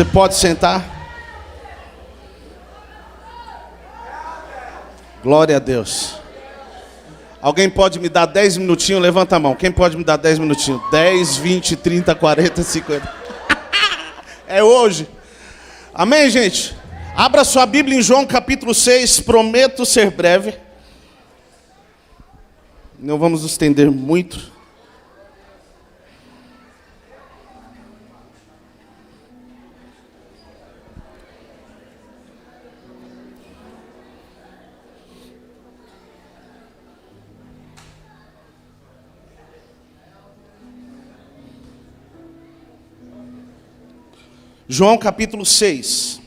Você pode sentar? Glória a Deus. Alguém pode me dar 10 minutinhos? Levanta a mão. Quem pode me dar 10 minutinhos? 10, 20, 30, 40, 50. É hoje. Amém, gente? Abra sua Bíblia em João capítulo 6. Prometo ser breve. Não vamos nos estender muito. João capítulo 6.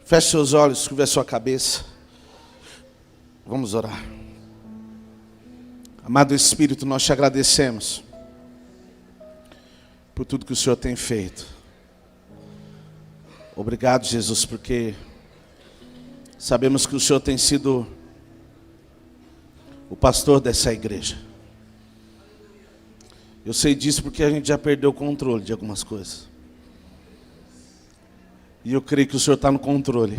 Feche seus olhos, curva a sua cabeça. Vamos orar. Amado Espírito, nós te agradecemos por tudo que o Senhor tem feito. Obrigado, Jesus, porque sabemos que o Senhor tem sido o pastor dessa igreja. Eu sei disso porque a gente já perdeu o controle de algumas coisas. E eu creio que o Senhor está no controle.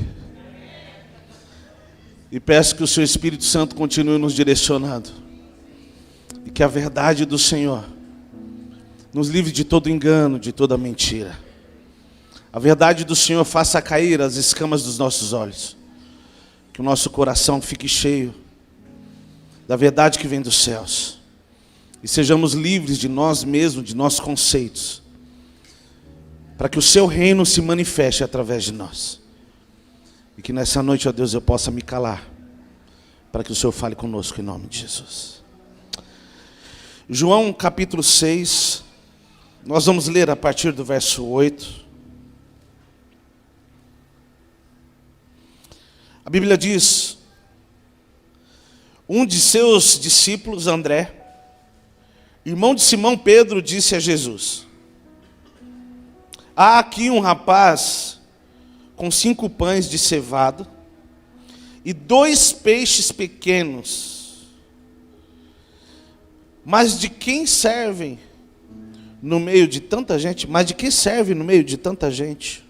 E peço que o Seu Espírito Santo continue nos direcionando. E que a verdade do Senhor nos livre de todo engano, de toda mentira. A verdade do Senhor faça cair as escamas dos nossos olhos. Que o nosso coração fique cheio da verdade que vem dos céus. E sejamos livres de nós mesmos, de nossos conceitos. Para que o Seu reino se manifeste através de nós. E que nessa noite, ó Deus, eu possa me calar. Para que o Senhor fale conosco em nome de Jesus. João capítulo 6. Nós vamos ler a partir do verso 8. A Bíblia diz: um de seus discípulos, André, irmão de Simão Pedro, disse a Jesus: há aqui um rapaz com 5 pães de cevado e 2 peixes pequenos. Mas de quem servem no meio de tanta gente? Mas de que serve no meio de tanta gente?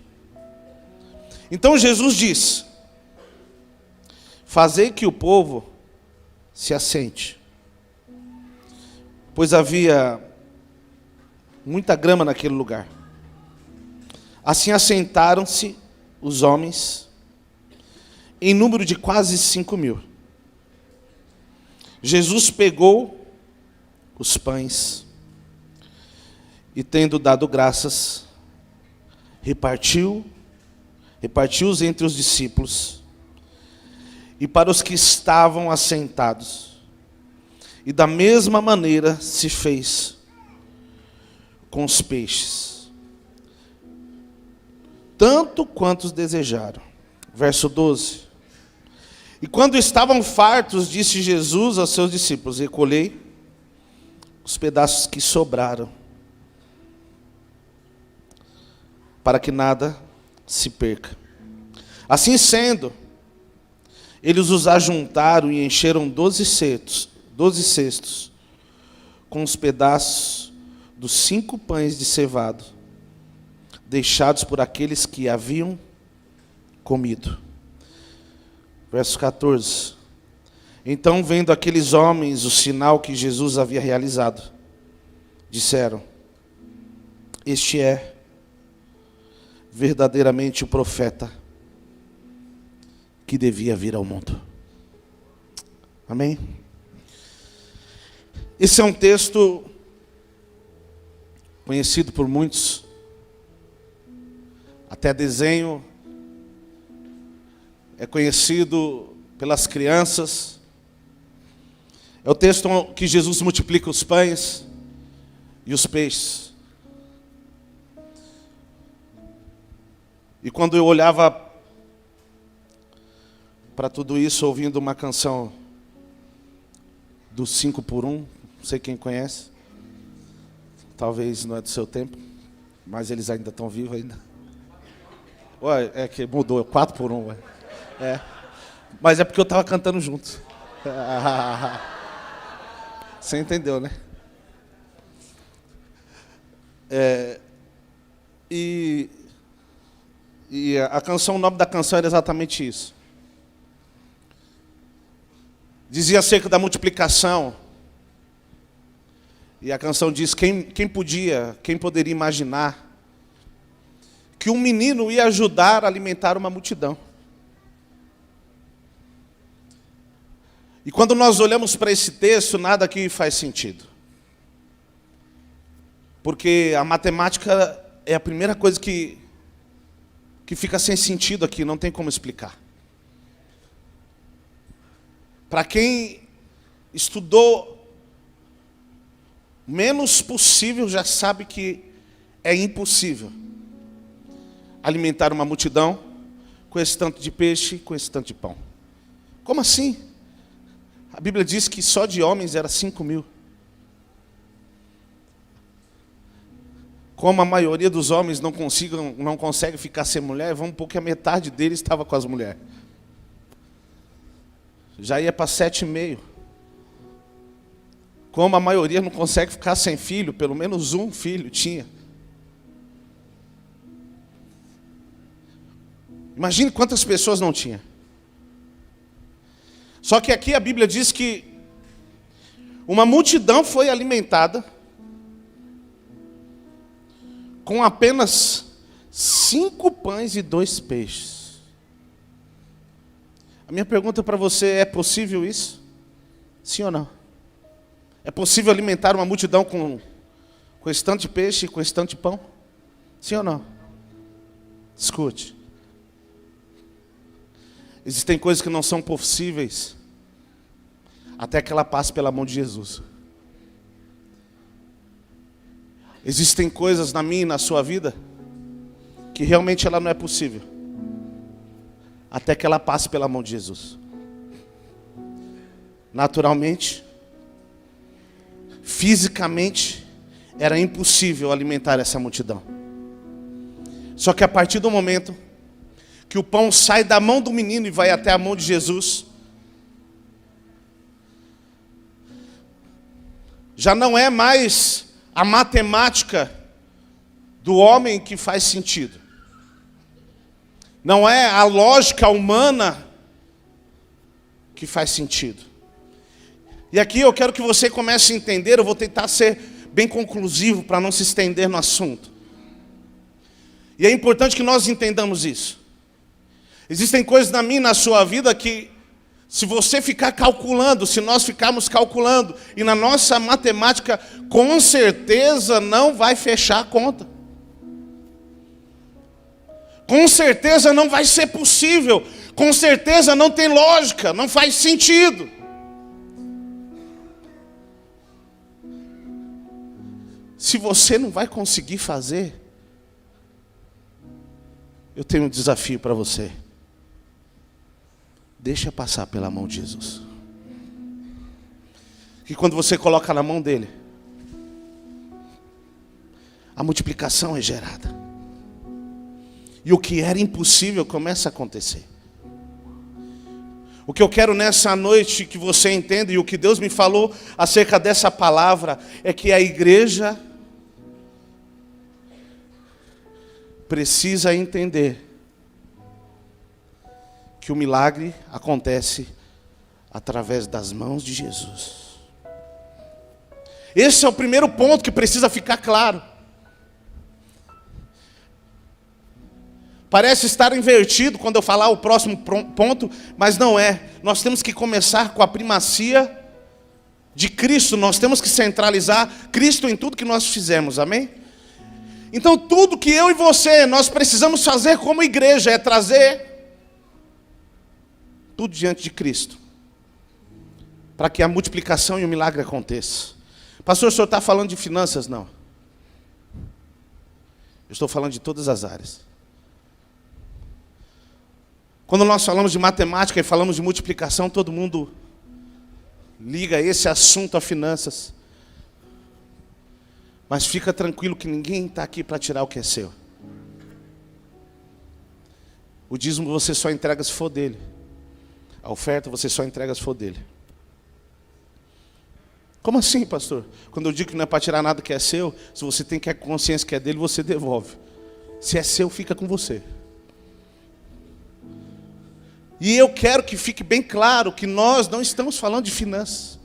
Então Jesus disse: fazei que o povo se assente. Pois havia muita grama naquele lugar. Assim assentaram-se os homens, em número de quase 5.000. Jesus pegou os pães e, tendo dado graças, repartiu-os entre os discípulos e para os que estavam assentados. E da mesma maneira se fez com os peixes, tanto quantos desejaram. Verso 12. E quando estavam fartos, disse Jesus aos seus discípulos: recolhei os pedaços que sobraram, para que nada se perca. Assim sendo, eles os ajuntaram e encheram 12 cestos com os pedaços dos 5 pães de cevado, deixados por aqueles que haviam comido. Verso 14. Então, vendo aqueles homens o sinal que Jesus havia realizado, disseram: este é verdadeiramente o profeta que devia vir ao mundo. Amém? Esse é um texto conhecido por muitos, até desenho, é conhecido pelas crianças. É o texto que Jesus multiplica os pães e os peixes. E quando eu olhava para tudo isso, ouvindo uma canção do 5 por 1, não sei quem conhece, talvez não é do seu tempo, mas eles ainda estão vivos ainda. Ué, é que mudou, 4 por 1. Ué. É. Mas é porque eu estava cantando junto. Você entendeu, né? E a canção, o nome da canção era exatamente isso. Dizia acerca da multiplicação. E a canção diz, quem poderia imaginar que um menino ia ajudar a alimentar uma multidão. E quando nós olhamos para esse texto, nada aqui faz sentido. Porque a matemática é a primeira coisa que fica sem sentido aqui, não tem como explicar. Para quem estudou menos possível, já sabe que é impossível alimentar uma multidão com esse tanto de peixe, com esse tanto de pão. Como assim? A Bíblia diz que só de homens era 5.000. Como a maioria dos homens não consegue ficar sem mulher, vamos supor que a metade deles estava com as mulheres. Já ia para 7,5. Como a maioria não consegue ficar sem filho, pelo menos um filho tinha. Imagine quantas pessoas não tinha. Só que aqui a Bíblia diz que uma multidão foi alimentada com apenas 5 pães e 2 peixes. A minha pergunta para você é: possível isso? Sim ou não? É possível alimentar uma multidão com esse tanto de peixe e com esse tanto de pão? Sim ou não? Escute. Existem coisas que não são possíveis até que ela passe pela mão de Jesus. Existem coisas na minha e na sua vida que realmente ela não é possível até que ela passe pela mão de Jesus. Naturalmente, fisicamente, era impossível alimentar essa multidão. Só que a partir do momento que o pão sai da mão do menino e vai até a mão de Jesus, já não é mais a matemática do homem que faz sentido. Não é a lógica humana que faz sentido. E aqui eu quero que você comece a entender, eu vou tentar ser bem conclusivo para não se estender no assunto. E é importante que nós entendamos isso. Existem coisas na minha e na sua vida que, se você ficar calculando, se nós ficarmos calculando, e na nossa matemática, com certeza não vai fechar a conta. Com certeza não vai ser possível. Com certeza não tem lógica, não faz sentido. Se você não vai conseguir fazer, eu tenho um desafio para você. Deixa passar pela mão de Jesus. Que quando você coloca na mão dele, a multiplicação é gerada. E o que era impossível começa a acontecer. O que eu quero nessa noite que você entenda, e o que Deus me falou acerca dessa palavra, é que a igreja precisa entender que o milagre acontece através das mãos de Jesus. Esse é o primeiro ponto que precisa ficar claro. Parece estar invertido quando eu falar o próximo ponto, mas não é. Nós temos que começar com a primacia de Cristo. Nós temos que centralizar Cristo em tudo que nós fizermos, amém? Então tudo que eu e você, nós precisamos fazer como igreja, é trazer tudo diante de Cristo, para que a multiplicação e o milagre aconteça. Pastor, o senhor está falando de finanças? Não. Eu estou falando de todas as áreas. Quando nós falamos de matemática e falamos de multiplicação, todo mundo liga esse assunto a finanças. Mas fica tranquilo que ninguém está aqui para tirar o que é seu. O dízimo você só entrega se for dele. A oferta você só entrega se for dele. Como assim, pastor? Quando eu digo que não é para tirar nada que é seu, se você tem que a consciência que é dele, você devolve. Se é seu, fica com você. E eu quero que fique bem claro que nós não estamos falando de finanças.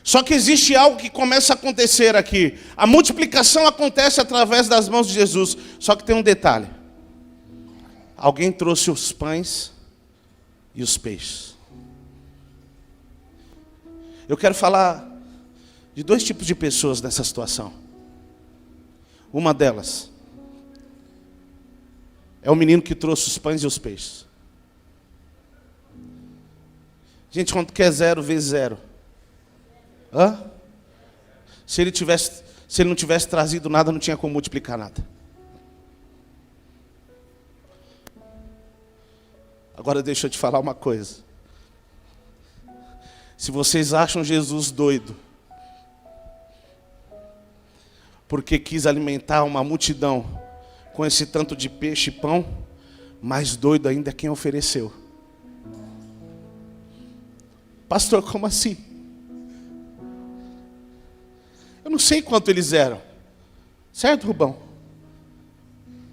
Só que existe algo que começa a acontecer aqui. A multiplicação acontece através das mãos de Jesus. Só que tem um detalhe. Alguém trouxe os pães e os peixes. Eu quero falar de dois tipos de pessoas nessa situação. Uma delas é o menino que trouxe os pães e os peixes. Gente, quanto que é 0 vezes 0? Hã? Se ele não tivesse trazido nada, não tinha como multiplicar nada. Agora deixa eu te falar uma coisa. Se vocês acham Jesus doido, porque quis alimentar uma multidão com esse tanto de peixe e pão, mais doido ainda é quem ofereceu. Pastor, como assim? Eu não sei quanto eles eram. Certo, Rubão?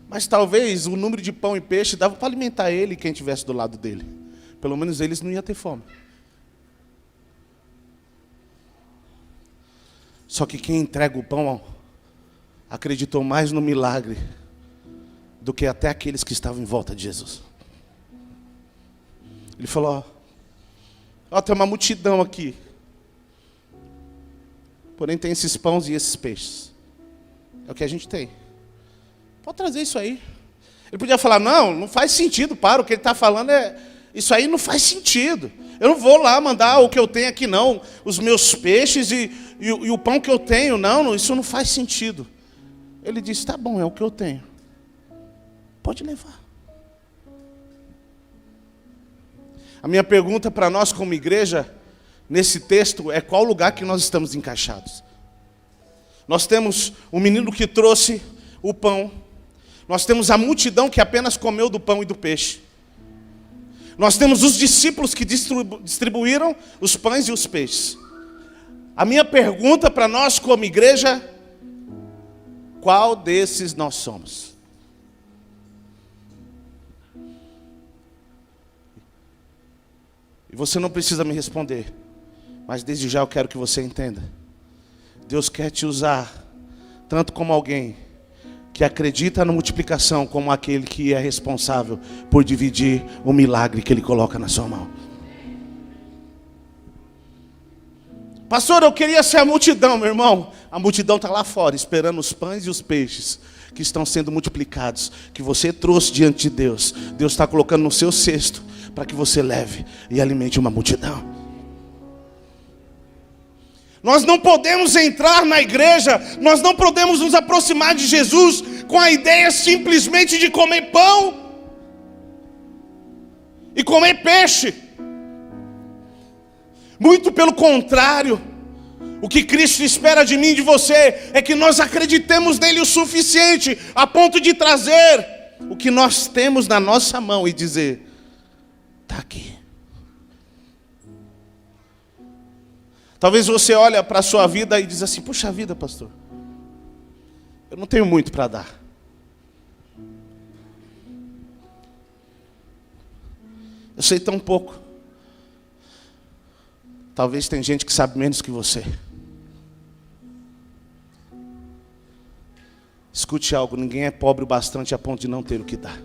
Mas talvez o número de pão e peixe dava para alimentar ele e quem estivesse do lado dele. Pelo menos eles não iam ter fome. Só que quem entrega o pão acreditou mais no milagre do que até aqueles que estavam em volta de Jesus. Ele falou, ó, tem uma multidão aqui. Porém tem esses pães e esses peixes. É o que a gente tem. Pode trazer isso aí. Ele podia falar, não faz sentido, para, o que ele está falando isso aí não faz sentido. Eu não vou lá mandar o que eu tenho aqui não, os meus peixes e o pão que eu tenho, não, isso não faz sentido. Ele disse, tá bom, é o que eu tenho. Pode levar. A minha pergunta para nós como igreja, nesse texto, é qual lugar que nós estamos encaixados. Nós temos o menino que trouxe o pão. Nós temos a multidão que apenas comeu do pão e do peixe. Nós temos os discípulos que distribuíram os pães e os peixes. A minha pergunta para nós como igreja, qual desses nós somos? E você não precisa me responder, mas desde já eu quero que você entenda. Deus quer te usar tanto como alguém que acredita na multiplicação, como aquele que é responsável por dividir o milagre que Ele coloca na sua mão. Pastor, eu queria ser a multidão, meu irmão. A multidão está lá fora, esperando os pães e os peixes que estão sendo multiplicados, que você trouxe diante de Deus. Deus está colocando no seu cesto, para que você leve e alimente uma multidão. Nós não podemos entrar na igreja, nós não podemos nos aproximar de Jesus com a ideia simplesmente de comer pão e comer peixe. Muito pelo contrário, o que Cristo espera de mim e de você é que nós acreditemos nele o suficiente a ponto de trazer o que nós temos na nossa mão e dizer, está aqui. Talvez você olhe para a sua vida e diz assim, puxa vida, pastor, eu não tenho muito para dar. Eu sei tão pouco. Talvez tem gente que sabe menos que você. Escute algo, ninguém é pobre o bastante a ponto de não ter o que dar.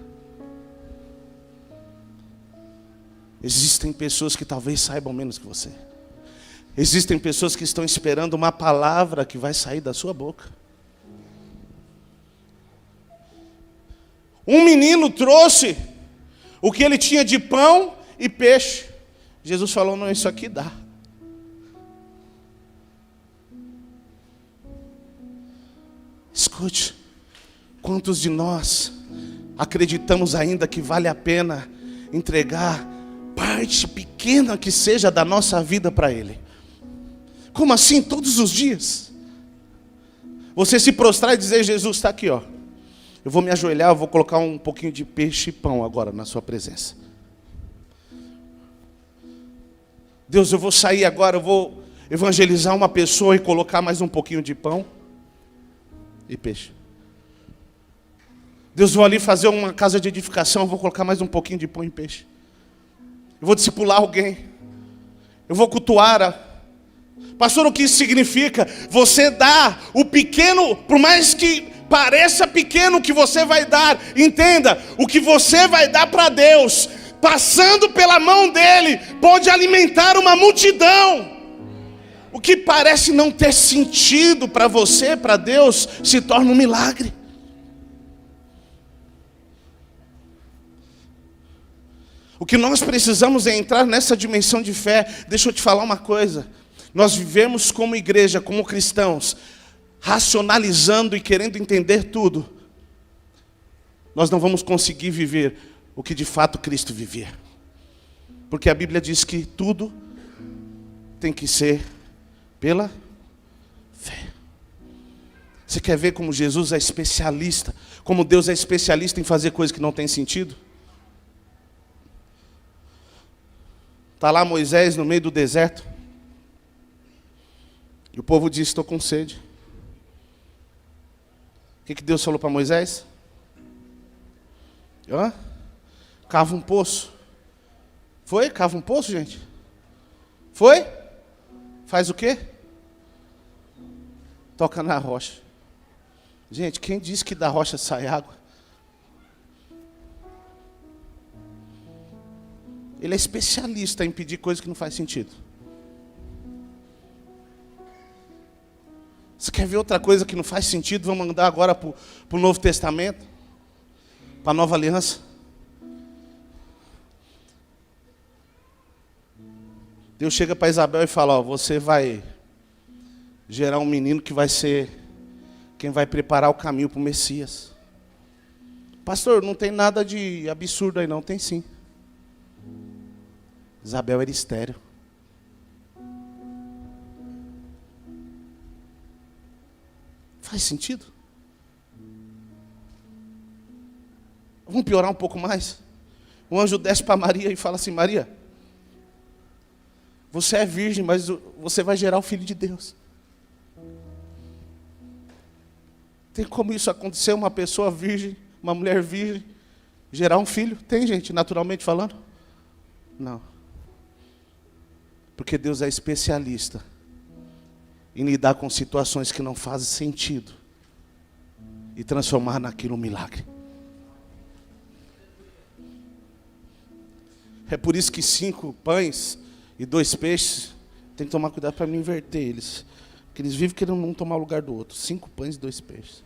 Existem pessoas que talvez saibam menos que você. Existem pessoas que estão esperando uma palavra que vai sair da sua boca. Um menino trouxe o que ele tinha de pão e peixe. Jesus falou, não, isso aqui dá. Escute, quantos de nós acreditamos ainda que vale a pena entregar parte pequena que seja da nossa vida para Ele? Como assim? Todos os dias? Você se prostrar e dizer: Jesus, está aqui, ó. Eu vou me ajoelhar, eu vou colocar um pouquinho de peixe e pão agora na sua presença. Deus, eu vou sair agora, eu vou evangelizar uma pessoa e colocar mais um pouquinho de pão e peixe. Deus, eu vou ali fazer uma casa de edificação, eu vou colocar mais um pouquinho de pão e peixe. Eu vou discipular alguém. Eu vou cultuar. Pastor, o que isso significa? Você dá o pequeno, por mais que pareça pequeno, que você vai dar. Entenda, o que você vai dar para Deus, passando pela mão dele, pode alimentar uma multidão. O que parece não ter sentido para você, para Deus, se torna um milagre. O que nós precisamos é entrar nessa dimensão de fé. Deixa eu te falar uma coisa. Nós vivemos como igreja, como cristãos, racionalizando e querendo entender tudo. Nós não vamos conseguir viver o que de fato Cristo vivia. Porque a Bíblia diz que tudo tem que ser pela fé. Você quer ver como Jesus é especialista, como Deus é especialista em fazer coisas que não têm sentido? Está lá Moisés no meio do deserto. E o povo disse: estou com sede. O que Deus falou para Moisés? Cava um poço. Foi? Cava um poço, gente? Foi? Faz o quê? Toca na rocha. Gente, quem disse que da rocha sai água? Ele é especialista em pedir coisas que não faz sentido. Você quer ver outra coisa que não faz sentido? Vamos mandar agora para o Novo Testamento, para a Nova Aliança. Deus chega para Isabel e fala: ó, você vai gerar um menino que vai ser quem vai preparar o caminho para o Messias. Pastor, não tem nada de absurdo aí não. Tem sim. Isabel era estéril. Faz sentido? Vamos piorar um pouco mais. O anjo desce para Maria e fala assim: Maria, você é virgem, mas você vai gerar o Filho de Deus. Tem como isso acontecer? Uma pessoa virgem, uma mulher virgem, gerar um filho? Tem, gente, naturalmente falando? Não. Porque Deus é especialista em lidar com situações que não fazem sentido e transformar naquilo um milagre. É por isso que 5 pães e 2 peixes, tem que tomar cuidado para não inverter eles. Porque eles vivem querendo um tomar o lugar do outro. 5 pães e 2 peixes.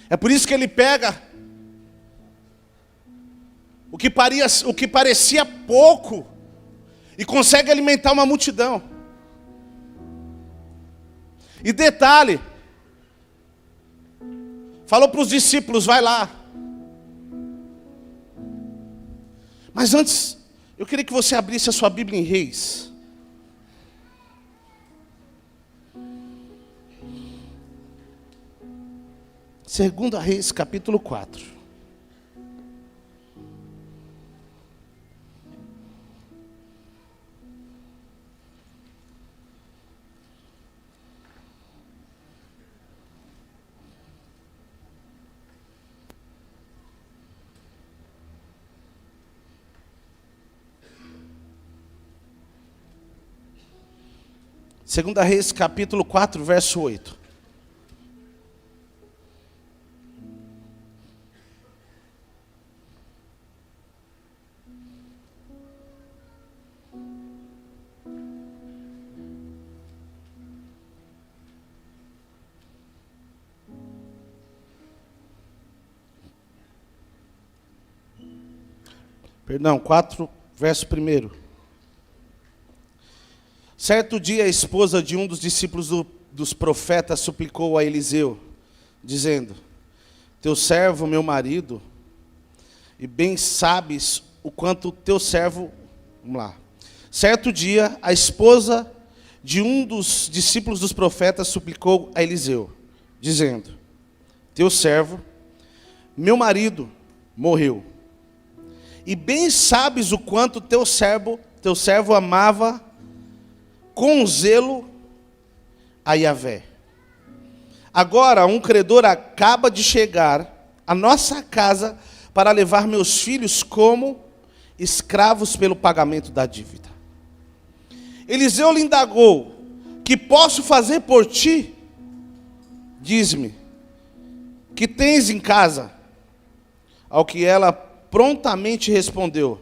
É por isso que ele pega o que parecia pouco e consegue alimentar uma multidão. E detalhe, falou para os discípulos: vai lá. Mas antes, eu queria que você abrisse a sua Bíblia em Reis. Segunda Reis, capítulo 4. Segunda Reis, capítulo 4, verso 8. Perdão, 4, verso 1. Certo dia a esposa de um dos discípulos dos profetas suplicou a Eliseu, dizendo: teu servo, meu marido, e bem sabes o quanto teu servo... Vamos lá. Certo dia a esposa de um dos discípulos dos profetas suplicou a Eliseu, dizendo: teu servo, meu marido, morreu. E bem sabes o quanto teu servo amava com zelo a Yahvé. Agora um credor acaba de chegar à nossa casa para levar meus filhos como escravos pelo pagamento da dívida. Eliseu lhe indagou: que posso fazer por ti? Diz-me, que tens em casa? Ao que ela prontamente respondeu: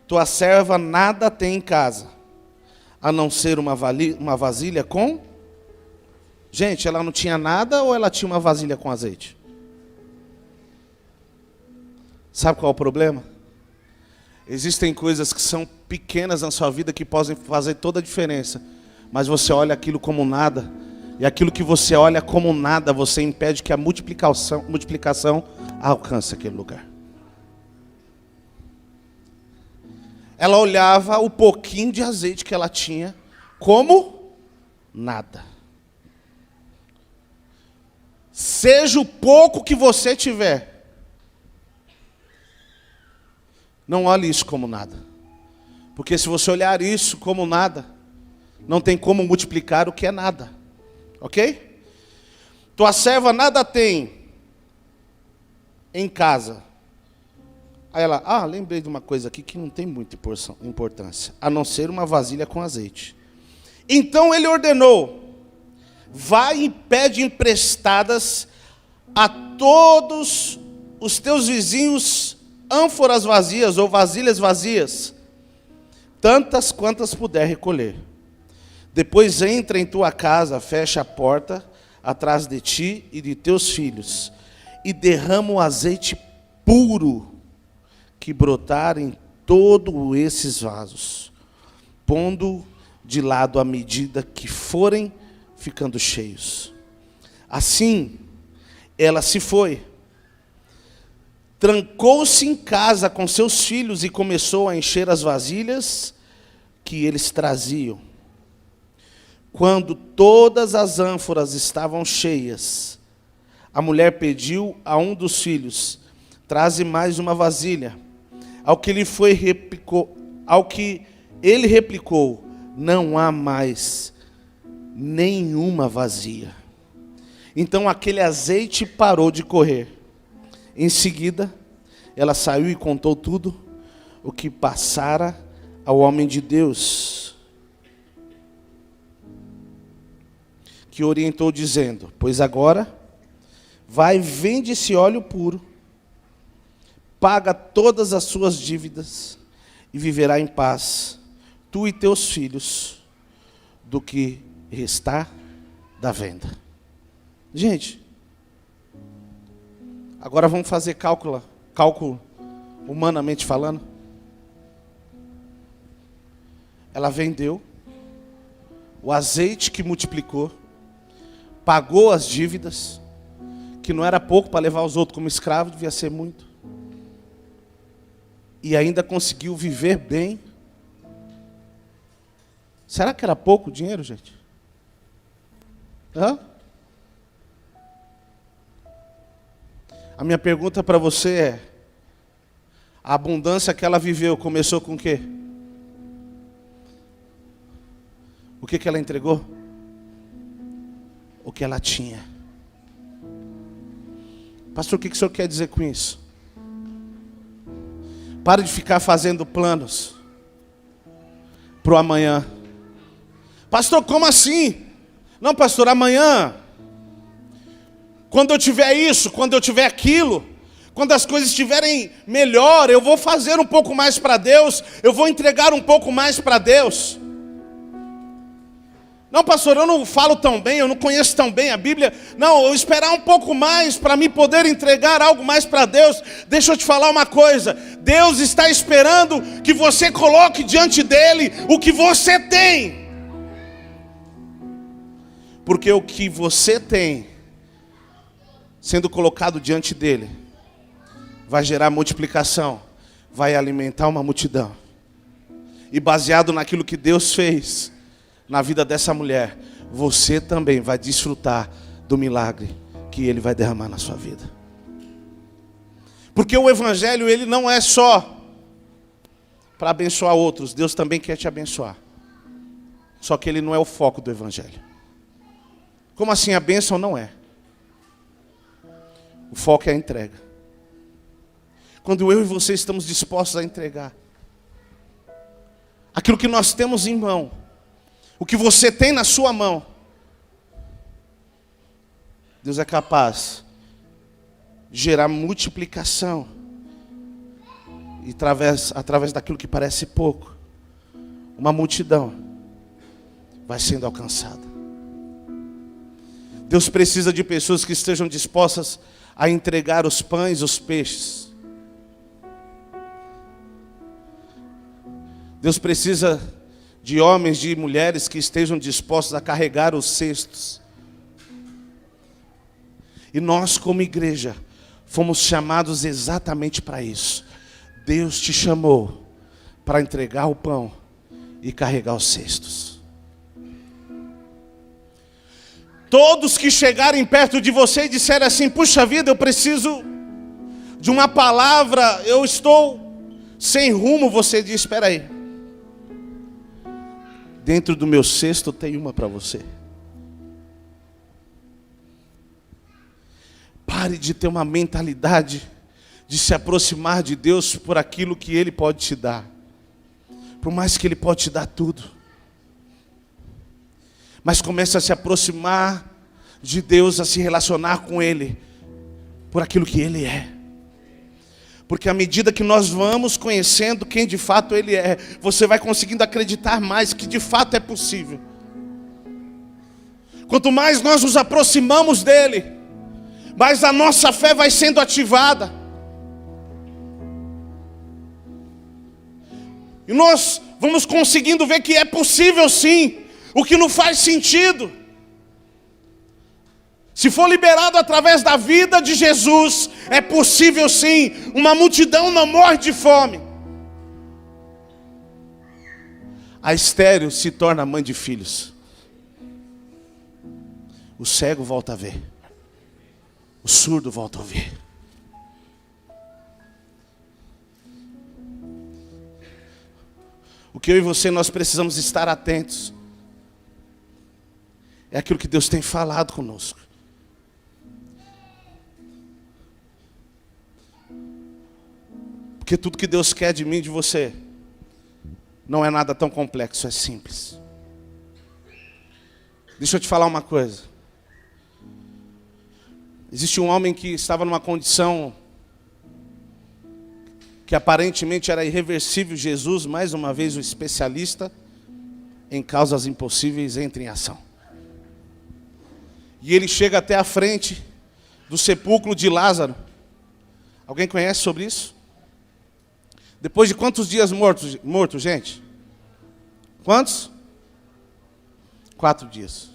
tua serva nada tem em casa, a não ser uma vasilha com... Gente, ela não tinha nada ou ela tinha uma vasilha com azeite? Sabe qual é o problema? Existem coisas que são pequenas na sua vida que podem fazer toda a diferença, mas você olha aquilo como nada, e aquilo que você olha como nada, você impede que a multiplicação alcance aquele lugar. Ela olhava o pouquinho de azeite que ela tinha como nada. Seja o pouco que você tiver, não olhe isso como nada. Porque se você olhar isso como nada, não tem como multiplicar o que é nada. Ok? Tua serva nada tem em casa. Aí ela, lembrei de uma coisa aqui que não tem muita importância, a não ser uma vasilha com azeite. Então ele ordenou: vai e pede emprestadas a todos os teus vizinhos ânforas vazias ou vasilhas vazias, tantas quantas puder recolher. Depois entra em tua casa, fecha a porta atrás de ti e de teus filhos, e derrama o azeite puro que brotar em todos esses vasos, pondo de lado à medida que forem ficando cheios. Assim, ela se foi, trancou-se em casa com seus filhos e começou a encher as vasilhas que eles traziam. Quando todas as ânforas estavam cheias, a mulher pediu a um dos filhos: traze mais uma vasilha. Ao que ele replicou: não há mais nenhuma vazia. Então aquele azeite parou de correr. Em seguida, ela saiu e contou tudo o que passara ao homem de Deus, que orientou dizendo: pois agora, vai, vende esse óleo puro, paga todas as suas dívidas e viverá em paz, tu e teus filhos, do que restar da venda. Gente, agora vamos fazer cálculo humanamente falando. Ela vendeu o azeite que multiplicou, pagou as dívidas, que não era pouco para levar os outros como escravo, devia ser muito. E ainda conseguiu viver bem. Será que era pouco dinheiro, gente? Hã? A minha pergunta para você é: a abundância que ela viveu começou com o quê? O que ela entregou? O que ela tinha. Pastor, o que o senhor quer dizer com isso? Pare de ficar fazendo planos para o amanhã. Pastor, como assim? Não, pastor, amanhã, quando eu tiver isso, quando eu tiver aquilo, quando as coisas estiverem melhor, eu vou fazer um pouco mais para Deus, eu vou entregar um pouco mais para Deus. Não, pastor, eu não falo tão bem, eu não conheço tão bem a Bíblia. Não, eu esperar um pouco mais para me poder entregar algo mais para Deus. Deixa eu te falar uma coisa: Deus está esperando que você coloque diante dele o que você tem. Porque o que você tem, sendo colocado diante dele, vai gerar multiplicação, vai alimentar uma multidão. E baseado naquilo que Deus fez, na vida dessa mulher, você também vai desfrutar do milagre que Ele vai derramar na sua vida. Porque o Evangelho, ele não é só para abençoar outros. Deus também quer te abençoar. Só que ele não é o foco do Evangelho. Como assim? A bênção não é. O foco é a entrega. Quando eu e você estamos dispostos a entregar aquilo que nós temos em mão, o que você tem na sua mão, Deus é capaz de gerar multiplicação. E através daquilo que parece pouco, uma multidão vai sendo alcançada. Deus precisa de pessoas que estejam dispostas a entregar os pães, os peixes. Deus precisa de homens, de mulheres que estejam dispostos a carregar os cestos. E nós, como igreja, fomos chamados exatamente para isso. Deus te chamou para entregar o pão e carregar os cestos. Todos que chegarem perto de você e disserem assim: puxa vida, eu preciso de uma palavra, eu estou sem rumo, você diz: espera aí, dentro do meu cesto tem uma para você. Pare de ter uma mentalidade de se aproximar de Deus por aquilo que Ele pode te dar. Por mais que Ele pode te dar tudo. Mas comece a se aproximar de Deus, a se relacionar com Ele por aquilo que Ele é. Porque à medida que nós vamos conhecendo quem de fato Ele é, você vai conseguindo acreditar mais que de fato é possível. Quanto mais nós nos aproximamos dEle, mais a nossa fé vai sendo ativada. E nós vamos conseguindo ver que é possível sim, o que não faz sentido. Se for liberado através da vida de Jesus, é possível sim, uma multidão não morre de fome. A estéril se torna mãe de filhos. O cego volta a ver. O surdo volta a ouvir. O que eu e você nós precisamos estar atentos é aquilo que Deus tem falado conosco. Porque tudo que Deus quer de mim e de você não é nada tão complexo, é simples. Deixa eu te falar uma coisa. Existe um homem que estava numa condição que aparentemente era irreversível. Jesus, mais uma vez, o especialista em causas impossíveis, entra em ação. E ele chega até a frente do sepulcro de Lázaro. Alguém conhece sobre isso? Depois de quantos dias morto, gente? Quantos? 4 dias.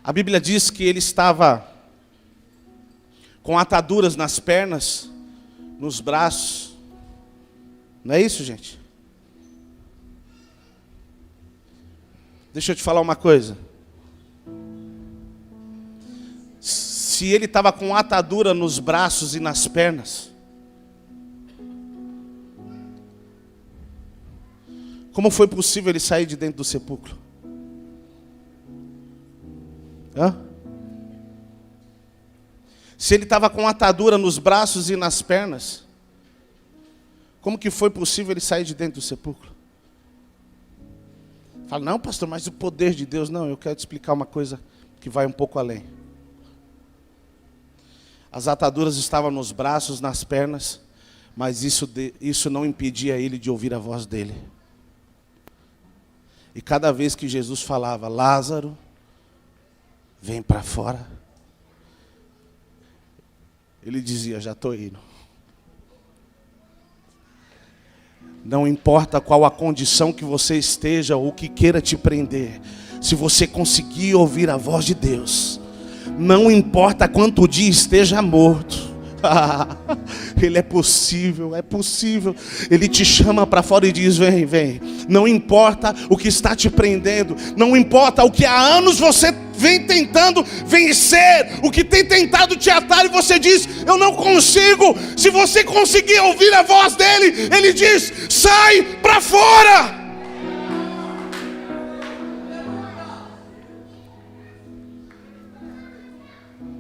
A Bíblia diz que ele estava com ataduras nas pernas, nos braços. Não é isso, gente? Deixa eu te falar uma coisa. Se ele estava com atadura nos braços e nas pernas, como foi possível ele sair de dentro do sepulcro? Hã? Se ele estava com atadura nos braços e nas pernas, como que foi possível ele sair de dentro do sepulcro? Fala: não, pastor, mas o poder de Deus. Não, eu quero te explicar uma coisa que vai um pouco além. As ataduras estavam nos braços, nas pernas, mas isso não impedia ele de ouvir a voz dele. E cada vez que Jesus falava: Lázaro, vem para fora, ele dizia: já estou indo. Não importa qual a condição que você esteja ou o que queira te prender, se você conseguir ouvir a voz de Deus, não importa quanto dia esteja morto, Ele é possível, é possível. Ele te chama para fora e diz: vem, vem. Não importa o que está te prendendo, não importa o que há anos você vem tentando vencer, o que tem tentado te atar, e você diz: eu não consigo. Se você conseguir ouvir a voz dele, ele diz: sai para fora.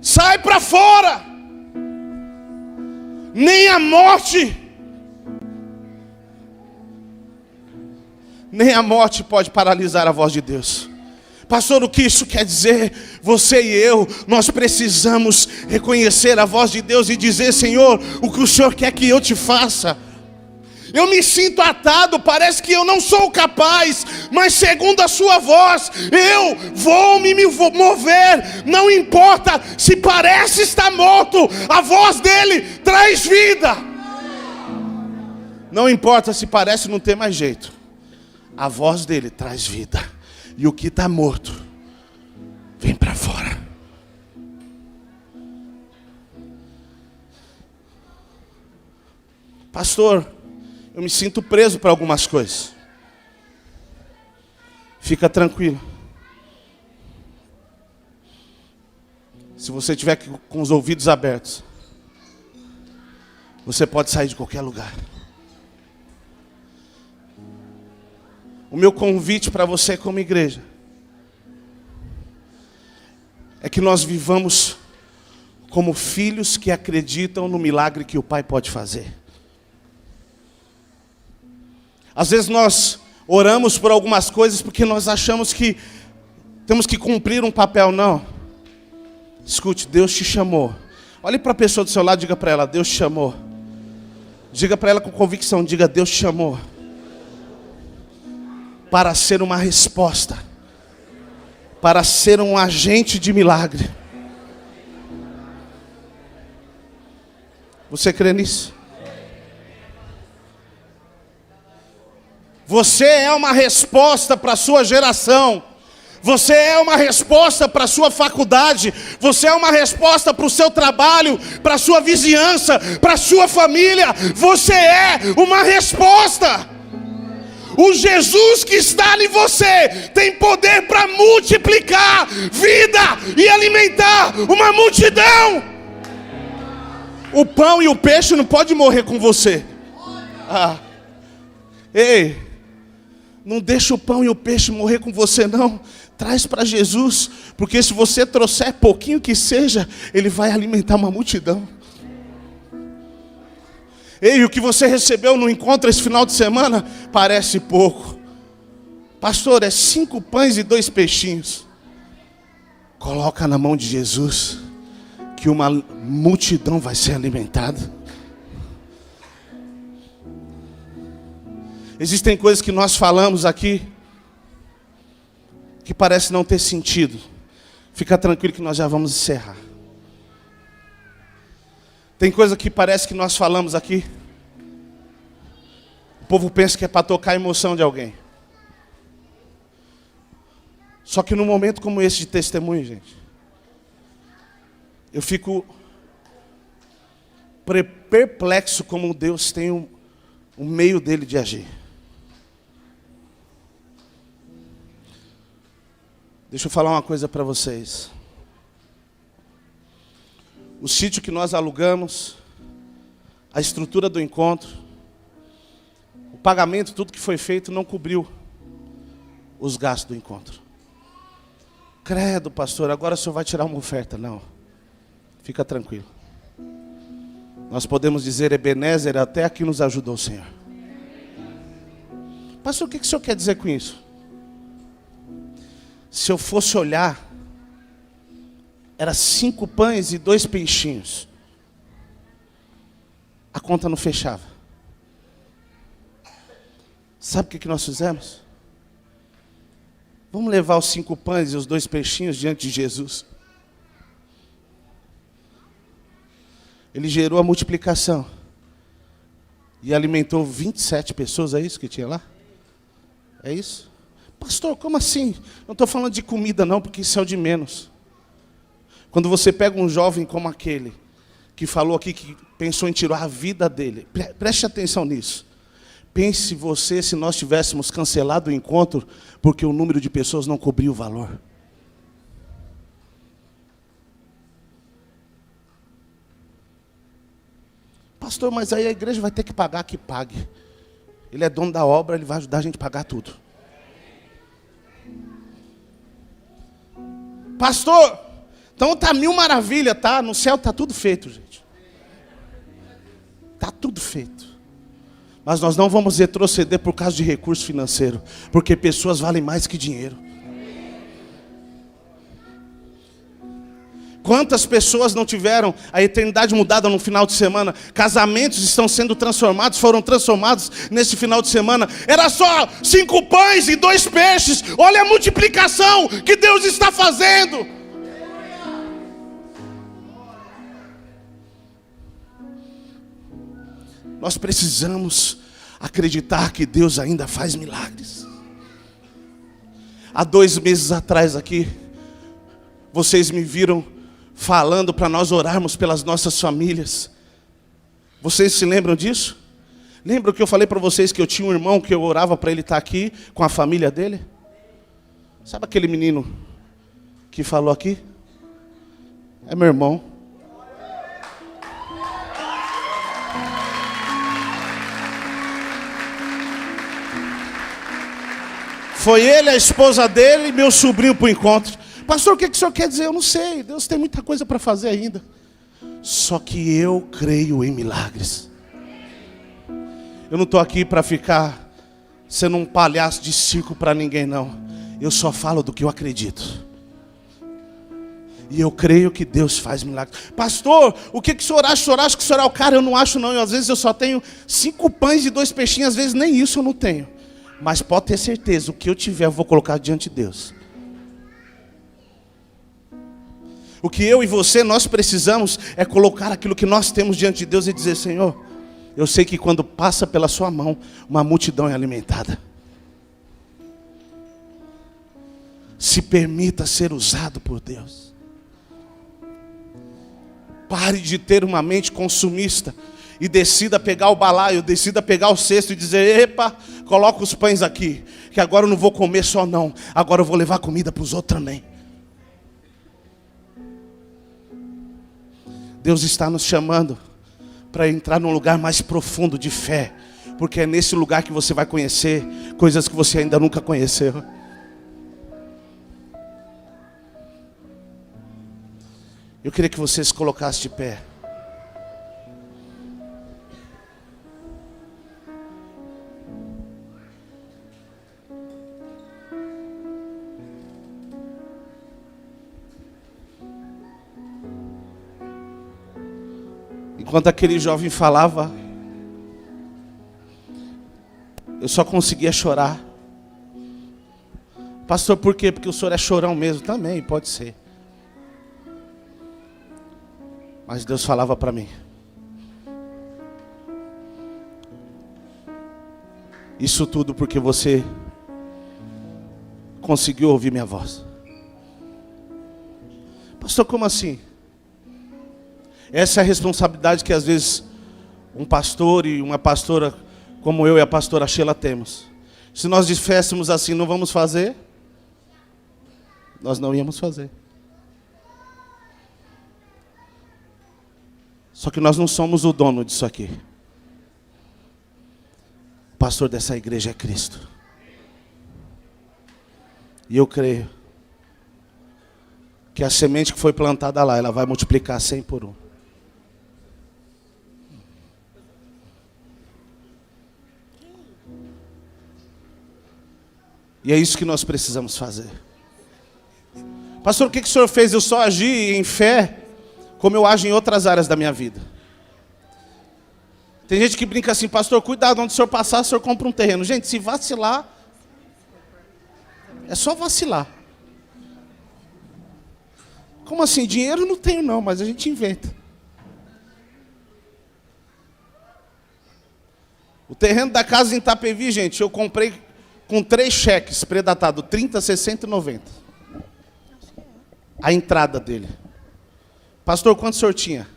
Sai para fora. Nem a morte pode paralisar a voz de Deus. Pastor, o que isso quer dizer? Você e eu, nós precisamos reconhecer a voz de Deus e dizer: Senhor, o que o Senhor quer que eu te faça? Eu me sinto atado, parece que eu não sou capaz, mas segundo a sua voz, eu vou me mover. Não importa se parece estar morto, a voz dele traz vida. Não importa se parece não ter mais jeito, a voz dele traz vida. E o que está morto, vem para fora. Pastor, eu me sinto preso para algumas coisas. Fica tranquilo. Se você tiver com os ouvidos abertos, você pode sair de qualquer lugar. O meu convite para você como igreja é que nós vivamos como filhos que acreditam no milagre que o Pai pode fazer. Às vezes nós oramos por algumas coisas porque nós achamos que temos que cumprir um papel. Não. Escute, Deus te chamou. Olhe para a pessoa do seu lado e diga para ela: Deus te chamou. Diga para ela com convicção, diga: Deus te chamou para ser uma resposta, para ser um agente de milagre. Você crê nisso? Você é uma resposta para a sua geração. Você é uma resposta para a sua faculdade. Você é uma resposta para o seu trabalho, para a sua vizinhança, para a sua família. Você é uma resposta. O Jesus que está em você tem poder para multiplicar vida e alimentar uma multidão. O pão e o peixe não podem morrer com você. Ei, não deixa o pão e o peixe morrer com você não. Traz para Jesus, porque se você trouxer pouquinho que seja, ele vai alimentar uma multidão. Ei, o que você recebeu no encontro esse final de semana parece pouco. Pastor, é 5 pães e 2 peixinhos. Coloca na mão de Jesus, que uma multidão vai ser alimentada. Existem coisas que nós falamos aqui que parece não ter sentido. Fica tranquilo que nós já vamos encerrar. Tem coisa que parece que nós falamos aqui, o povo pensa que é para tocar a emoção de alguém. Só que num momento como esse de testemunho, gente, eu fico perplexo como Deus tem o meio dele de agir. Deixa eu falar uma coisa para vocês. O sítio que nós alugamos, a estrutura do encontro, o pagamento, tudo que foi feito não cobriu os gastos do encontro. Credo, pastor, agora o senhor vai tirar uma oferta. Não, fica tranquilo. Nós podemos dizer: Ebenezer, até aqui nos ajudou o Senhor. Pastor, o que o senhor quer dizer com isso? Se eu fosse olhar, era 5 pães e 2 peixinhos. A conta não fechava. Sabe o que nós fizemos? Vamos levar os 5 pães e os 2 peixinhos diante de Jesus. Ele gerou a multiplicação. E alimentou 27 pessoas, é isso que tinha lá? É isso? Pastor, como assim? Não estou falando de comida não, porque isso é o de menos. Quando você pega um jovem como aquele, que falou aqui que pensou em tirar a vida dele. Preste atenção nisso. Pense você se nós tivéssemos cancelado o encontro porque o número de pessoas não cobria o valor. Pastor, mas aí a igreja vai ter que pagar, que pague. Ele é dono da obra, ele vai ajudar a gente a pagar tudo. Pastor, então tá mil maravilha, tá? No céu tá tudo feito, gente. Tá tudo feito. Mas nós não vamos retroceder por causa de recurso financeiro, porque pessoas valem mais que dinheiro. Quantas pessoas não tiveram a eternidade mudada no final de semana? Casamentos estão sendo transformados, foram transformados nesse final de semana. Era só 5 pães e 2 peixes. Olha a multiplicação que Deus está fazendo. Nós precisamos acreditar que Deus ainda faz milagres. Há 2 meses atrás aqui, vocês me viram falando para nós orarmos pelas nossas famílias. Vocês se lembram disso? Lembram que eu falei para vocês que eu tinha um irmão que eu orava para ele estar aqui com a família dele? Sabe aquele menino que falou aqui? É meu irmão. Foi ele, a esposa dele e meu sobrinho para o encontro. Pastor, o que o senhor quer dizer? Eu não sei. Deus tem muita coisa para fazer ainda. Só que eu creio em milagres. Eu não estou aqui para ficar sendo um palhaço de circo para ninguém, não. Eu só falo do que eu acredito. E eu creio que Deus faz milagres. Pastor, o que o senhor acha? O senhor acha que o senhor é o cara? Eu não acho, não. Às vezes eu só tenho 5 pães e 2 peixinhos. Às vezes nem isso eu não tenho. Mas pode ter certeza, o que eu tiver eu vou colocar diante de Deus. O que eu e você, nós precisamos é colocar aquilo que nós temos diante de Deus e dizer: Senhor, eu sei que quando passa pela sua mão, uma multidão é alimentada. Se permita ser usado por Deus. Pare de ter uma mente consumista e decida pegar o balaio, decida pegar o cesto e dizer: epa, coloca os pães aqui, que agora eu não vou comer só não, agora eu vou levar comida para os outros também. Deus está nos chamando para entrar num lugar mais profundo de fé, porque é nesse lugar que você vai conhecer coisas que você ainda nunca conheceu. Eu queria que você se colocasse de pé. Enquanto aquele jovem falava, eu só conseguia chorar. Pastor, por quê? Porque o senhor é chorão mesmo. Também, pode ser. Mas Deus falava para mim: isso tudo porque você conseguiu ouvir minha voz. Pastor, como assim? Essa é a responsabilidade que às vezes um pastor e uma pastora como eu e a pastora Sheila temos. Se nós disséssemos assim, não vamos fazer, nós não íamos fazer. Só que nós não somos o dono disso aqui. O pastor dessa igreja é Cristo. E eu creio que a semente que foi plantada lá, ela vai multiplicar 100 por 1. E é isso que nós precisamos fazer. Pastor, o que o senhor fez? Eu só agi em fé como eu ajo em outras áreas da minha vida. Tem gente que brinca assim: pastor, cuidado, onde o senhor passar, o senhor compra um terreno. Gente, se vacilar, é só vacilar. Como assim? Dinheiro não tenho não, mas a gente inventa. O terreno da casa em Itapevi, gente, eu comprei com 3 cheques predatados, 30, 60 e 90. A entrada dele. Pastor, quanto o senhor tinha?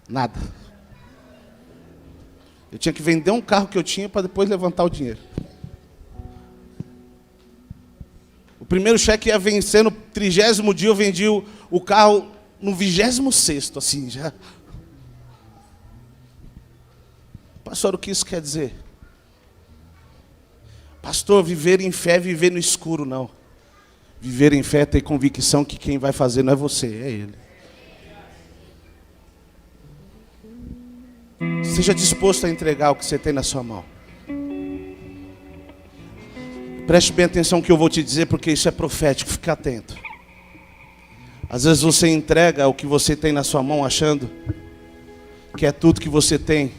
Nada. Eu tinha que vender um carro que eu tinha para depois levantar o dinheiro. O primeiro cheque ia vencer no 30º dia, eu vendi o carro no 26º, assim, já. Pastor, o que isso quer dizer? Pastor, viver em fé é viver no escuro, não. Viver em fé é ter convicção que quem vai fazer não é você, é Ele. Seja disposto a entregar o que você tem na sua mão. Preste bem atenção no que eu vou te dizer, porque isso é profético, fica atento. Às vezes você entrega o que você tem na sua mão achando que é tudo que você tem.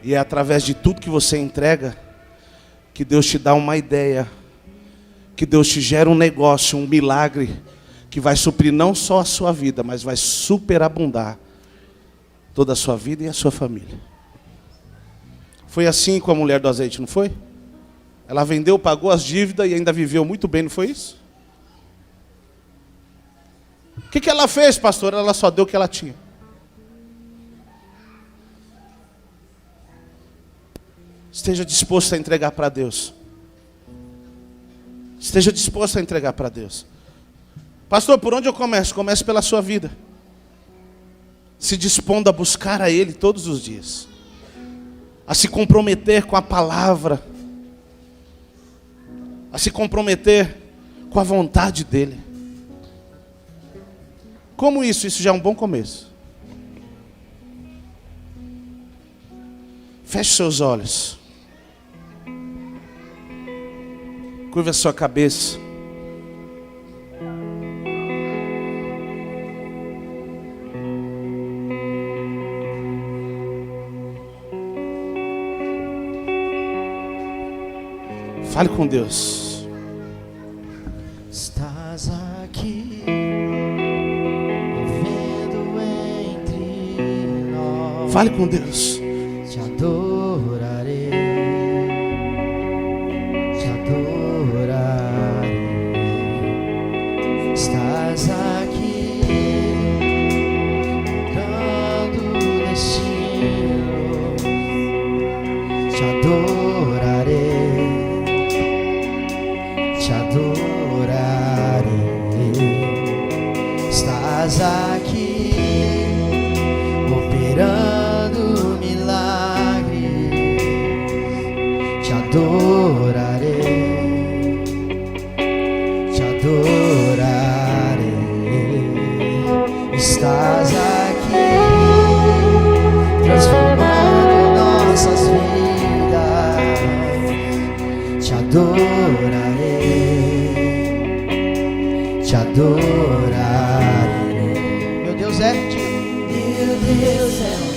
E é através de tudo que você entrega que Deus te dá uma ideia, que Deus te gera um negócio, um milagre, que vai suprir não só a sua vida, mas vai superabundar toda a sua vida e a sua família. Foi assim com a mulher do azeite, não foi? Ela vendeu, pagou as dívidas e ainda viveu muito bem, não foi isso? O que ela fez, pastor? Ela só deu o que ela tinha. Esteja disposto a entregar para Deus. Esteja disposto a entregar para Deus. Pastor, por onde eu começo? Comece pela sua vida. Se dispondo a buscar a Ele todos os dias. A se comprometer com a palavra. A se comprometer com a vontade dEle. Como isso? Isso já é um bom começo. Feche seus olhos. Curva a sua cabeça. Fale com Deus. Estás aqui, vivendo entre nós. Fale com Deus. Te adorarei, te adorarei. Estás aqui, dando destino. Te adorarei. Te adorarei. Estás aqui, operando milagres. Te adorarei. Te adorarei. Estás aqui, transformando nossas vidas. Te adorarei. Te adorarei. Meu Deus é um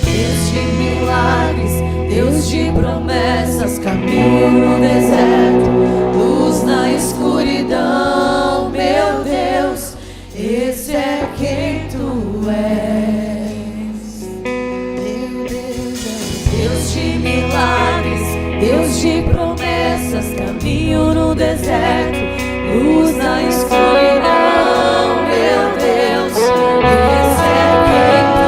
Deus de milagres, Deus de promessas, caminho no deserto, luz na escuridão. Meu Deus, esse é quem tu és. Meu Deus é um Deus de milagres, Deus de promessas, caminho no deserto, luz na escuridão. Meu Deus, esse é quem tu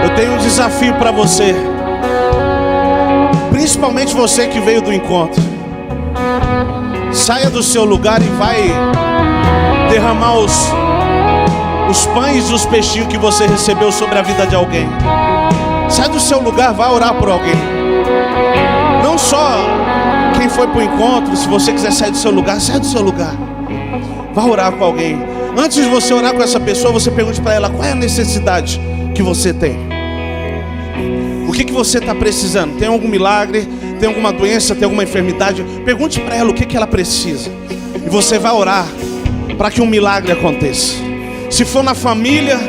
Eu tenho um desafio para você. Principalmente você que veio do encontro. Saia do seu lugar e vai derramar os pães e os peixinhos que você recebeu sobre a vida de alguém. Sai do seu lugar, vai orar por alguém. Não só quem foi para o encontro. Se você quiser sair do seu lugar, sai do seu lugar. Vá orar com alguém. Antes de você orar com essa pessoa, você pergunte para ela qual é a necessidade que você tem. O que você está precisando? Tem algum milagre? Tem alguma doença? Tem alguma enfermidade? Pergunte para ela o que ela precisa. E você vai orar para que um milagre aconteça. Se for na família,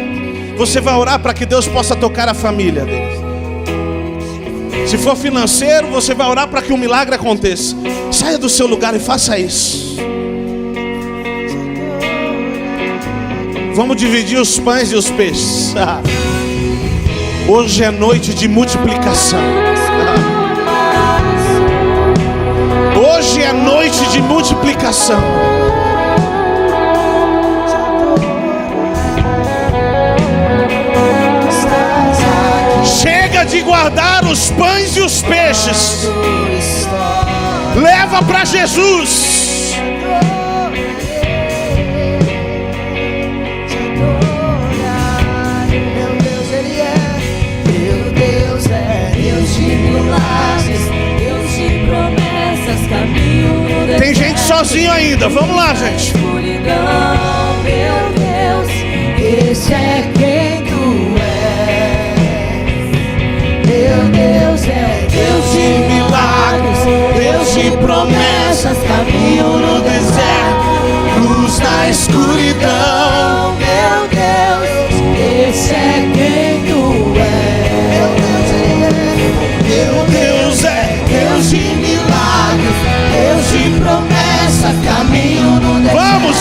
você vai orar para que Deus possa tocar a família deles. Se for financeiro, você vai orar para que um milagre aconteça. Saia do seu lugar e faça isso. Vamos dividir os pães e os peixes. Hoje é noite de multiplicação. de multiplicação. Chega de guardar os pães e os peixes. Leva para Jesus. Tem gente sozinho ainda. Vamos lá, gente. Meu Deus, esse é quem tu és. Meu Deus é Deus de milagres, Deus de promessas, caminho no deserto, luz na escuridão. Meu Deus, esse é quem tu és. Meu Deus é Deus de milagres, Deus de promessa, caminho no deserto. Vamos!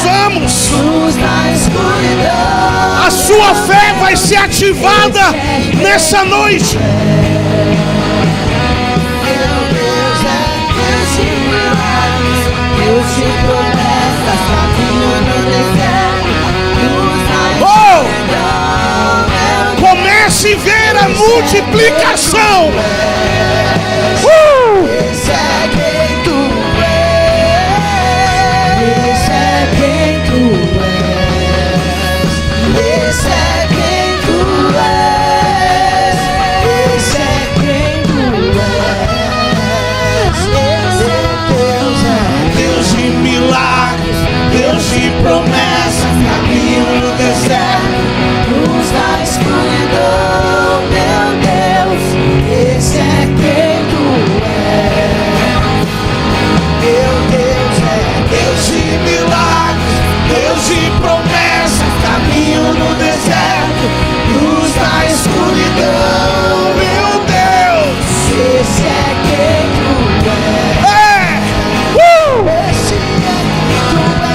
Luz na escuridão. A sua fé vai ser ativada nessa noite. Meu Deus é Deus de milagres, Deus de promessas, caminho no deserto. Luz na escuridão. Comece a ver a multiplicação. Esse é quem tu és. Esse é quem tu és. Esse é quem tu és. Esse é quem tu és. Deus de milagres, Deus de promessas, caminho no deserto, Luz na escuridão, meu Deus, esse é quem tu és. Meu Deus é Deus de milagres, Deus de promessas, caminho no deserto, luz na escuridão, meu Deus. esse é quem tu és. Esse é quem tu és.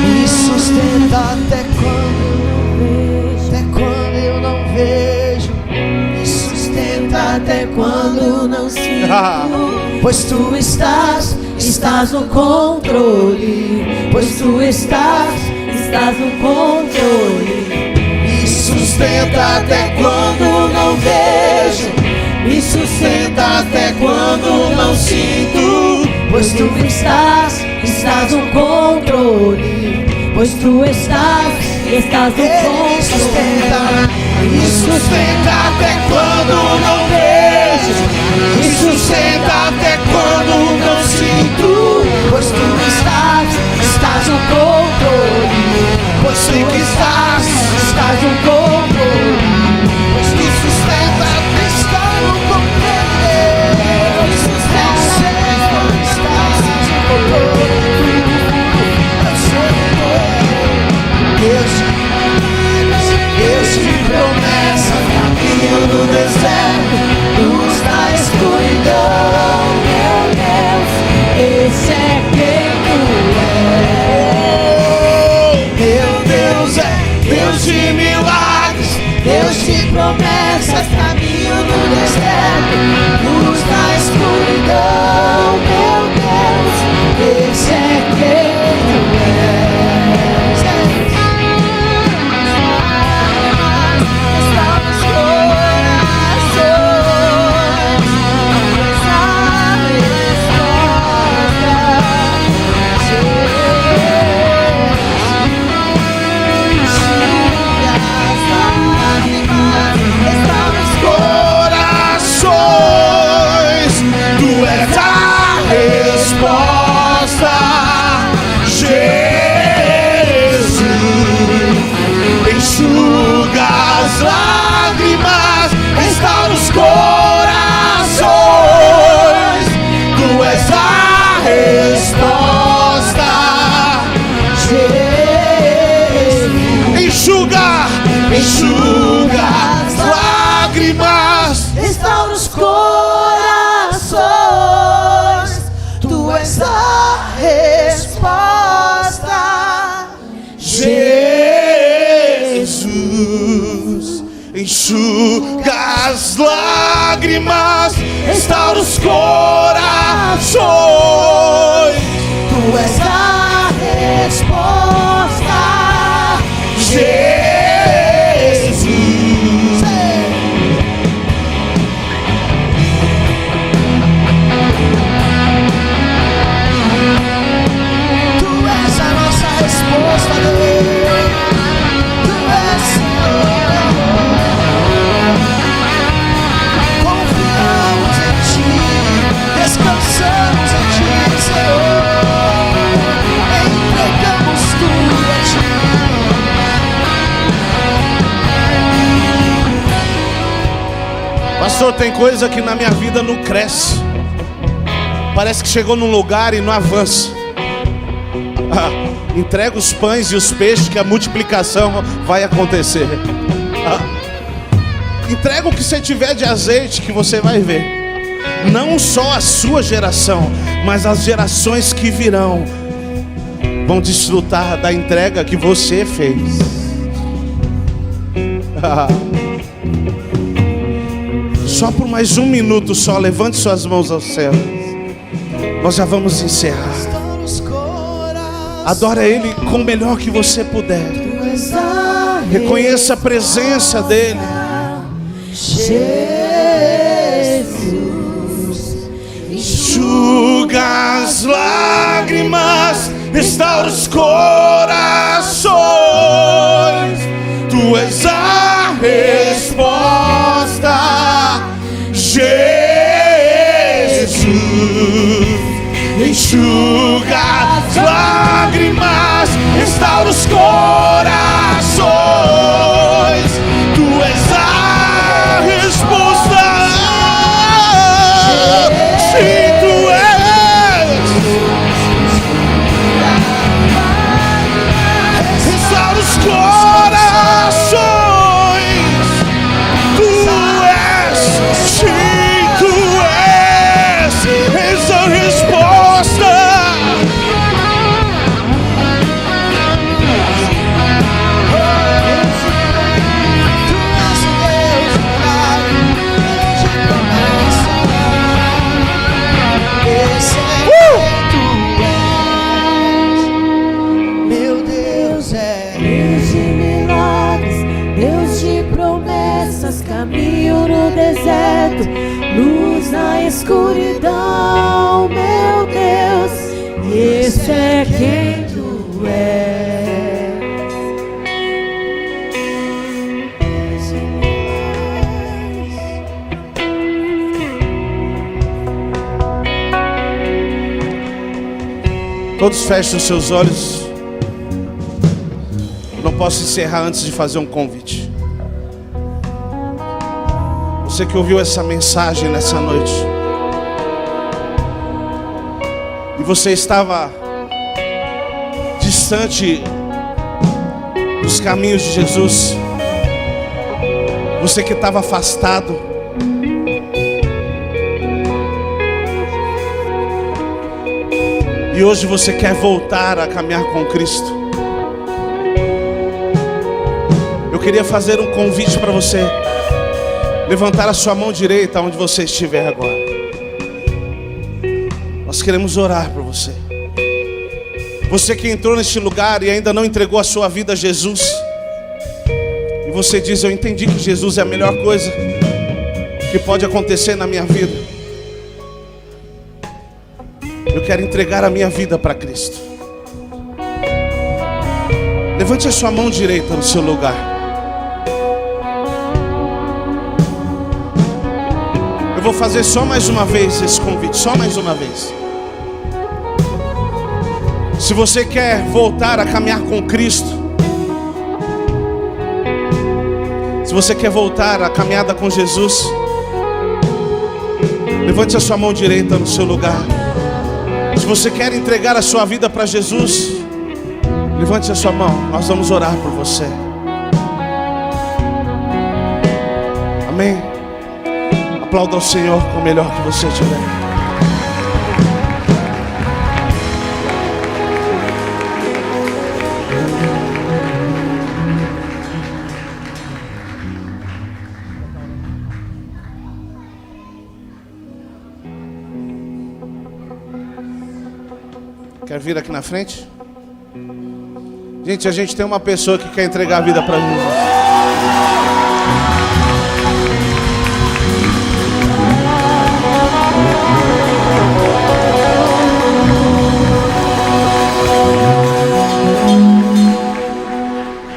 Me sustenta até quando eu não vejo. Me sustenta até quando não sinto. Pois tu estás no controle. Pois tu estás no controle. Me sustenta até quando não vejo. Me sustenta até quando não sinto. Pois tu estás no controle. Pois tu estás no controle. Me sustenta até quando não vejo, me sustenta até quando não sinto. Pois tu estás no controle. Pois tu que estás no controle. pois me sustenta, Está no controle. Me sustenta, estás no controle. Eu sei que Deus de promessa, caminho no deserto, luz na escuridão, meu Deus, esse é quem tu és. meu Deus é Deus de milagres, Deus de promessas, caminho no deserto, luz na escuridão, meu Deus, esse é quem tu és. Está nos corações, sabe corações, tu és a resposta, Jesus, enxuga as lágrimas, está nos corações, tu és a resposta, enxuga as lágrimas. Estão nos corações, tu és a resposta. enxuga as lágrimas, restaura os corações. Tu és a resposta, Jesus. Tu és a nossa resposta, Deus. Tu és, Senhor. Confiamos em Ti, descansamos em Ti, Senhor. Entregamos tudo a Ti. Pastor, tem coisa que na minha vida não cresce. Parece que chegou num lugar e não avança. Entrega os pães e os peixes que a multiplicação vai acontecer. Entrega o que você tiver de azeite que você vai ver. Não só a sua geração, mas as gerações que virão vão desfrutar da entrega que você fez. Só por mais um minuto só, levante suas mãos ao céu. Nós já vamos encerrar. Adora Ele com o melhor que você puder. Reconheça a presença dEle. Jesus, Enxuga as lágrimas, restaura os corações. Tu és a resposta, Jesus. Enxuga as lágrimas, restaura os corações. Tu és a resposta, sim, Tu és. Restaura os corações. Tu és, sim, Tu és. És a resposta. Meu Deus é Deus de milagres, Deus de promessas, caminho no deserto, luz na escuridão, meu Deus, esse é quem Tu és. Todos fechem os seus olhos. Eu não posso encerrar antes de fazer um convite. Você que ouviu essa mensagem nessa noite e você estava distante dos caminhos de Jesus, você que estava afastado, e hoje você quer voltar a caminhar com Cristo, eu queria fazer um convite para você levantar a sua mão direita onde você estiver agora. Nós queremos orar por você. Você que entrou neste lugar e ainda não entregou a sua vida a Jesus, e você diz: eu entendi que Jesus é a melhor coisa que pode acontecer na minha vida. Eu quero entregar a minha vida para Cristo. Levante a sua mão direita no seu lugar. Eu vou fazer só mais uma vez esse convite, só mais uma vez. Se você quer voltar a caminhar com Cristo, se você quer voltar a caminhada com Jesus, levante a sua mão direita no seu lugar. Se você quer entregar a sua vida para Jesus, levante a sua mão, nós vamos orar por você. Amém? Aplauda ao Senhor com o melhor que você tiver. Quer vir aqui na frente? Gente, a gente tem uma pessoa que quer entregar a vida para Jesus.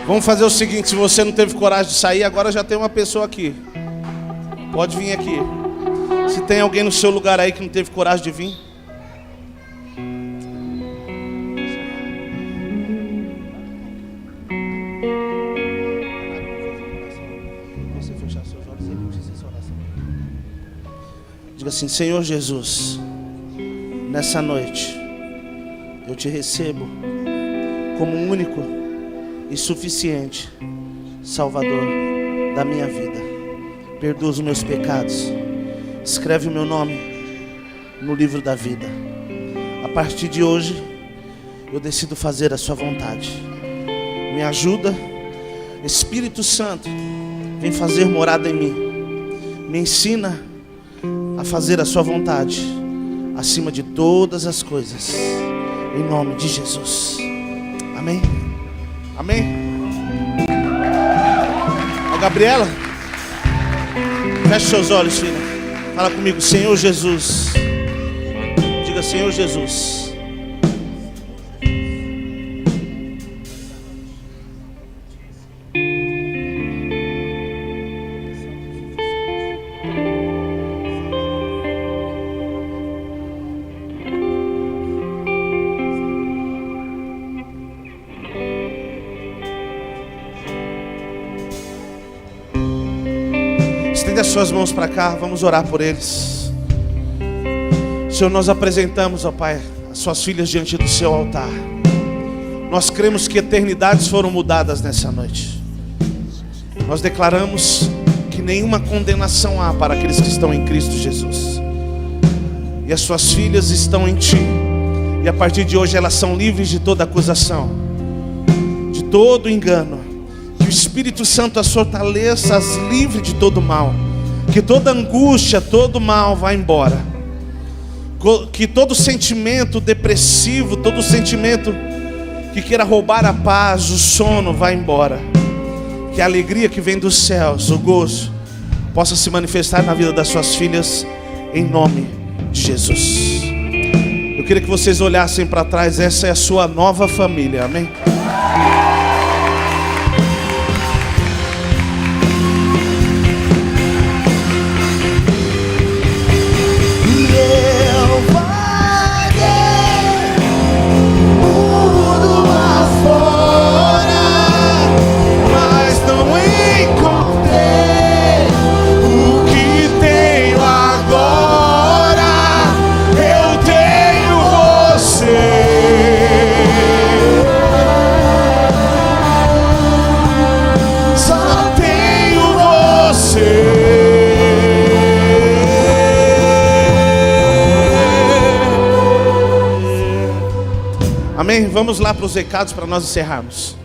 Vamos fazer o seguinte, se você não teve coragem de sair, agora já tem uma pessoa aqui. Pode vir aqui. Se tem alguém no seu lugar aí que não teve coragem de vir. Você fechar seus olhos aí, não precisa orar. Diga assim: Senhor Jesus, nessa noite eu te recebo como único e suficiente Salvador da minha vida. Perdoa os meus pecados. Escreve o meu nome no livro da vida. A partir de hoje eu decido fazer a sua vontade. Me ajuda, Espírito Santo, vem fazer morada em mim. Me ensina a fazer a sua vontade acima de todas as coisas, em nome de Jesus. Amém. Amém? A Gabriela, feche seus olhos, filha. Fala comigo: Senhor Jesus. Diga: Senhor Jesus, estende as suas mãos para cá, vamos orar por eles. Senhor, nós apresentamos, ó Pai, as suas filhas diante do seu altar. Nós cremos que eternidades foram mudadas nessa noite. Nós declaramos que nenhuma condenação há para aqueles que estão em Cristo Jesus. E as suas filhas estão em Ti. E a partir de hoje elas são livres de toda acusação, de todo engano. Que o Espírito Santo as fortaleça, as livre de todo mal. Que toda angústia, todo mal vá embora. Que todo sentimento depressivo, todo sentimento que queira roubar a paz, o sono, vá embora. Que a alegria que vem dos céus, o gozo, possa se manifestar na vida das suas filhas, em nome de Jesus. Eu queria que vocês olhassem para trás. Essa é a sua nova família, amém? Amém? Vamos lá para os recados para nós encerrarmos.